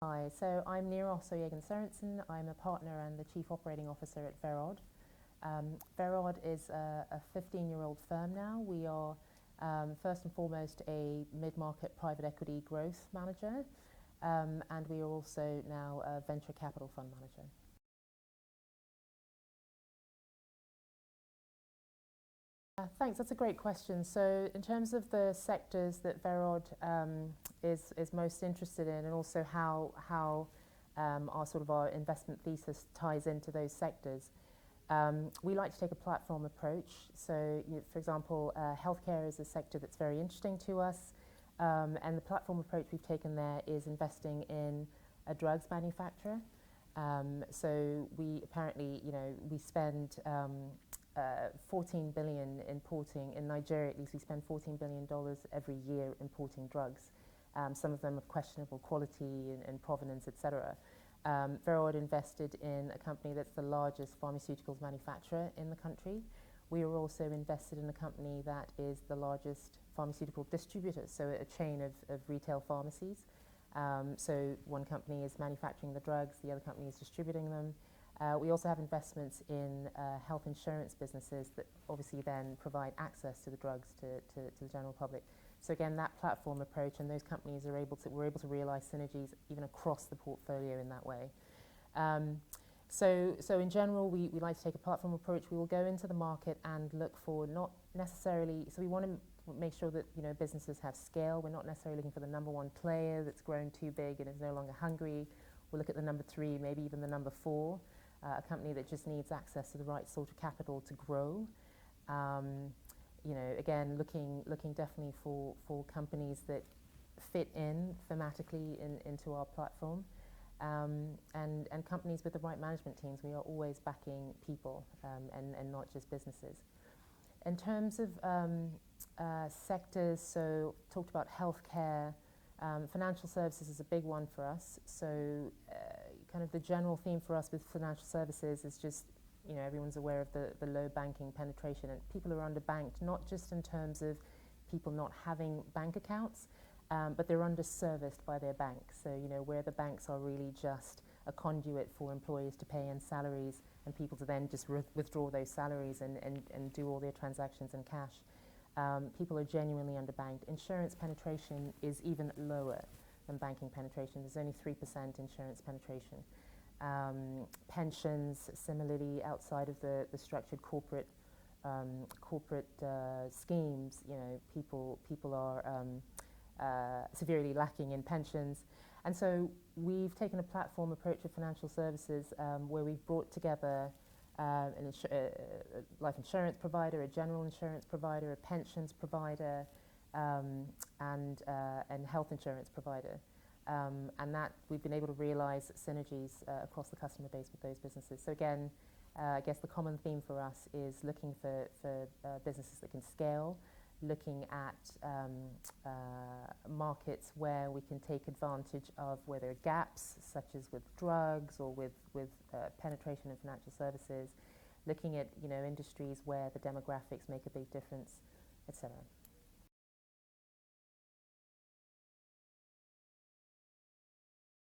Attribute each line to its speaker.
Speaker 1: Hi, so I'm Nieros Soerensen. I'm a partner and the Chief Operating Officer at Verod. Verod is a 15-year-old firm now. We are first and foremost a mid-market private equity growth manager, and we are also now a venture capital fund manager. Thanks, that's a great question. So in terms of the sectors that Verod is most interested in, and also how our investment thesis ties into those sectors, we like to take a platform approach. So, for example, healthcare is a sector that's very interesting to us, and the platform approach we've taken there is investing in a drugs manufacturer. So we apparently, we spend 14 billion importing, in Nigeria at least, we spend $14 billion every year importing drugs. Some of them of questionable quality and provenance, etc. Verod invested in a company that's the largest pharmaceuticals manufacturer in the country. We are also invested in a company that is the largest pharmaceutical distributor, so a chain of retail pharmacies. So one company is manufacturing the drugs, the other company is distributing them. We also have investments in health insurance businesses that obviously then provide access to the drugs to the general public. So again, that platform approach, and those companies we're able to realize synergies even across the portfolio in that way. So in general, we like to take a platform approach. We will go into the market and look for not necessarily, so we want to make sure that businesses have scale. We're not necessarily looking for the number one player that's grown too big and is no longer hungry. We'll look at the number 3, maybe even the number 4. A company that just needs access to the right sort of capital to grow. Again, looking definitely for companies that fit in thematically into our platform, and companies with the right management teams. We are always backing people and not just businesses. In terms of sectors, so talked about healthcare. Financial services is a big one for us. So kind of the general theme for us with financial services is just, everyone's aware of the low banking penetration, and people are underbanked, not just in terms of people not having bank accounts, but they're underserviced by their banks. So, where the banks are really just a conduit for employees to pay in salaries and people to then just withdraw those salaries and do all their transactions in cash. People are genuinely underbanked. Insurance penetration is even lower than banking penetration. There's only 3% insurance penetration. Pensions, similarly, outside of the structured corporate schemes, people are severely lacking in pensions. And so we've taken a platform approach of financial services where we've brought together a life insurance provider, a general insurance provider, a pensions provider, and health insurance provider. And that we've been able to realize synergies across the customer base with those businesses. So again, I guess the common theme for us is looking for businesses that can scale, looking at markets where we can take advantage of where there are gaps, such as with drugs or with penetration in financial services, looking at industries where the demographics make a big difference, etc.